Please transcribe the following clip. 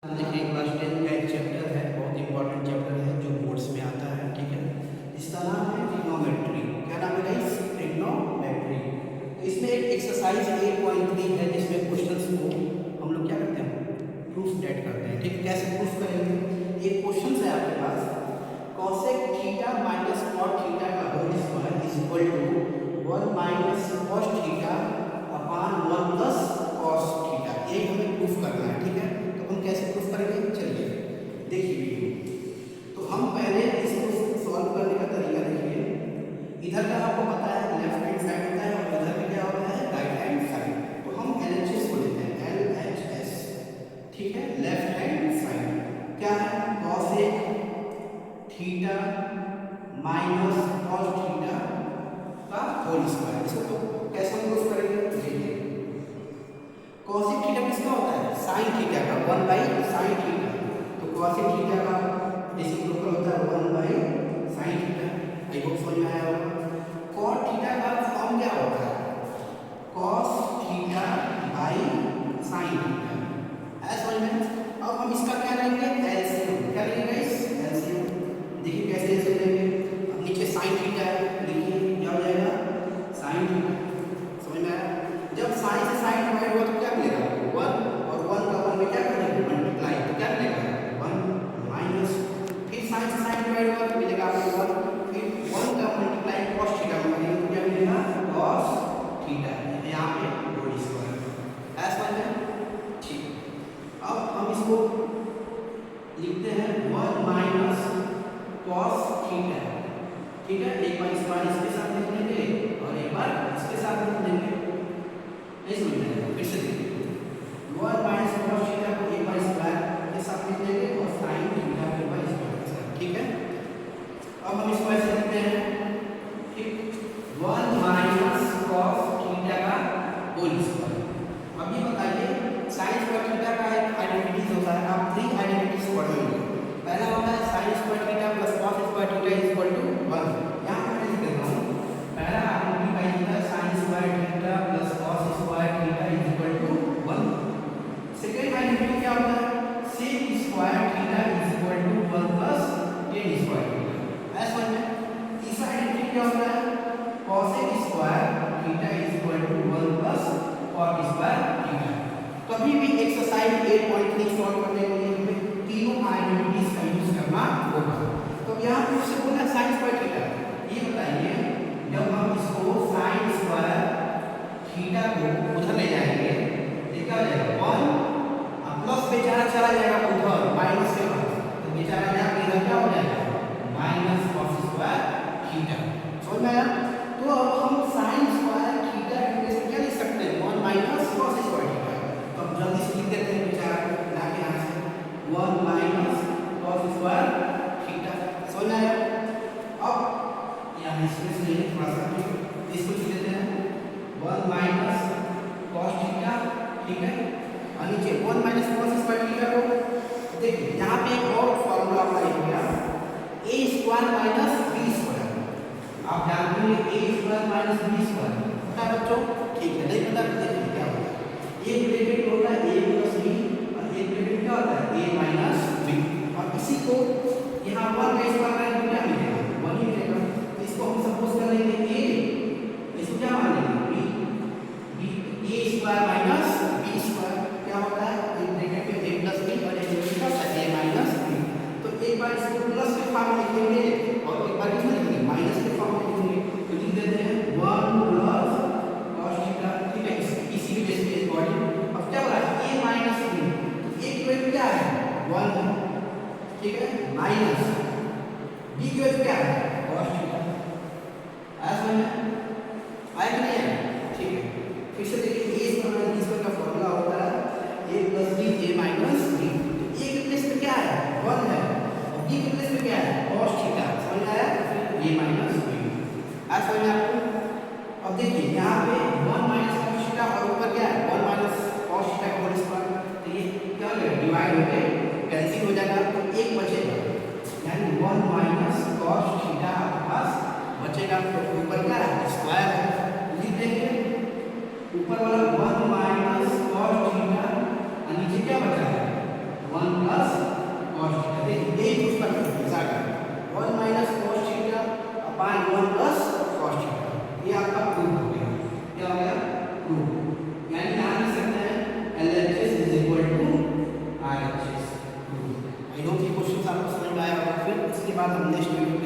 देखिए क्लास 10 का एक चैप्टर है, बहुत इंपॉर्टेंट चैप्टर है जो बोर्ड्स में आता है। ठीक है, इसका नाम है ट्रिग्नोमेट्री। क्या नाम है गाइस? ट्रिग्नोमेट्री। तो इसमें एक एक्सरसाइज 8.3 है जिसमें क्वेश्चंस को हम लोग क्या करते हैं, प्रूफ डेट करते हैं। ठीक है, कैसे प्रूफ करेंगे? एक क्वेश्चन है आपके पास, cosec theta minus cot theta का whole square is equal to 1 minus cos theta upon 1 plus cos theta. ये हमें प्रूफ करना है। ठीक है, तो हम कैसे प्रूफ करेंगे, चलिए देखिए वीडियो। तो हम पहले इसको सॉल्व करने का तरीका देखिए। इधर का आपको पता है लेफ्ट हैंड साइड होता है और इधर का क्या होता है, राइट हैंड साइड। तो हम LHS को लेते हैं, LHS। ठीक है, लेफ्ट हैंड साइड क्या है, cosec theta minus cos theta का होल स्क्वायर। इसको तो कैसे हम प्रूफ करेंगे, देखिए कॉसेक थीटा किसका होता है, साइन थीटा का, 1 बाई साइन थीटा। तो कॉसेक थीटा का रेसिप्रोकल होता है 1 by sine theta. I hope समझ में आया होगा। कॉट थीटा का फॉर्म क्या होता है, cos theta by sine theta. है समझ में? अब हम इसका क्या लेंगे, एलसीएम। क्या लेंगे गाइस, एलसीएम। देखिए कैसे एलसीएम लेंगे। अब नीचे साइन थीटा है, देखिए क्या हो जाएगा, साइन थीटा। समझ में आया? जब साइन से साइन डिवाइड हुआ तो क्या मिलेगा, 1, और 1 का 1 में क्या करेंगे, मल्टीप्लाई। तो क्या मिलेगा, 1 माइनस, फिर साइन से साइन डिवाइड हुआ तो मिलेगा आपको 1, फिर 1 का मल्टीप्लाई cos थीटा में करेंगे तो क्या मिलेगा, cos थीटा। यहाँ पे होल स्क्वायर। ऐसा समझ में? ठीक। अब हम इसको लिखते हैं 1 माइनस cos थीटा। ठीक है, एक बार इस बार इसके साथ लिख लेंगे और एक बार इसके साथ लिख लेंगे। नहीं समझ में आएगा, फिर से देखिए 1 माइनस कॉस थीटा को एक बार स्क्वायर के साथ लिख लेंगे और साइन थीटा को एक बार स्क्वायर के साथ। ठीक है, अब हम इसको ऐसे लिखते हैं, ठीक, 1 माइनस कॉस थीटा का होल स्क्वायर। अब ये बताइए साइन स्क्वायर थीटा का एक आइडेंटिटीज होता है, आप 3 आइडेंटिटीज पढ़ेंगे। पहला होता है sine square theta plus cos square theta is equal to 1। यहाँ पर लिख देता हूँ, पहला आइडेंटिटी होता है sine square theta plus cos square theta is equal to 1। Second identity क्या होता है, sec square theta is equal to 1 plus tan square theta. ऐसा समझ में? तीसरा आइडेंटिटी क्या होता है, cosec square theta is equal to 1 plus cot square theta. कभी भी एक्सरसाइज 8.3 सॉल्व करने के लिए हमें तीनों आइडेंटिटीज का यूज करना होगा। तो यहाँ पे इससे बोला साइन स्क्वायर थीटा। ये बताइए जब हम इसको साइन स्क्वायर थीटा को उधर ले जाएंगे तो क्या हो जाएगा, 1 और प्लस बेचारा चला जाएगा उधर माइनस के पास, तो बेचारा यहाँ इधर क्या हो जाएगा, माइनस कॉस स्क्वायर थीटा। समझ में आया? तो अब हम साइन स्क्वायर थीटा की प्लेस में क्या लिख सकते हैं, 1 माइनस कॉस स्क्वायर थीटा। तो अब जल्दी से लिख देते हैं बेचारा लाके यहाँ से 1 माइनस कॉस स्क्वायर थीटा। समझ में आया? अब यहाँ इसमें से लेंगे थोड़ा सा, इसको लिख देते हैं 1 माइनस कॉस थीटा। ठीक है, और नीचे 1 माइनस कॉस स्क्वायर थीटा को देखिए यहाँ पे एक और फॉर्मूला अप्लाई हो गया, a square minus b square. आप जानते हैं a square minus b square पता है बच्चों? ठीक है, नहीं पता तो देखिए क्या होता है। एक ब्रैकेट होता है a प्लस b और एक ब्रैकेट क्या होता है, a माइनस b। और इसी को यहाँ 1 का स्क्वायर करें तो क्या मिलेगा, 1 ही मिलेगा। तो इसको हम सपोज कर लेंगे a, इसको क्या मान लेंगे b, a square minus b square क्या होता है, एक ब्रैकेट में a प्लस b और एक ब्रैकेट का a माइनस b। तो एक बार इसको प्लस के फॉर्म में लिखेंगे और एक बार किसमें लिखेंगे, माइनस के फॉर्म में लिखेंगे। तो लिख देते हैं 1 प्लस cos थीटा। ठीक है, इसी की बेस पे इस बॉडी। अब क्या हो रहा है, a माइनस b, a की वैल्यू क्या है, 1 है। ठीक है, माइनस b की वैल्यू क्या है, cos थीटा। आया समझ में? आया कि नहीं आया? ठीक है, फिर से देखिए a स्क्वायर आपका प्रूफ हो गया। क्या हो गया? प्रूफ। यानी यहाँ लिख सकते हैं LHS is equal to RHS। I hope ये क्वेश्चन आपको समझ में आया होगा। फिर इसके बाद हम नेक्स्ट वीडियो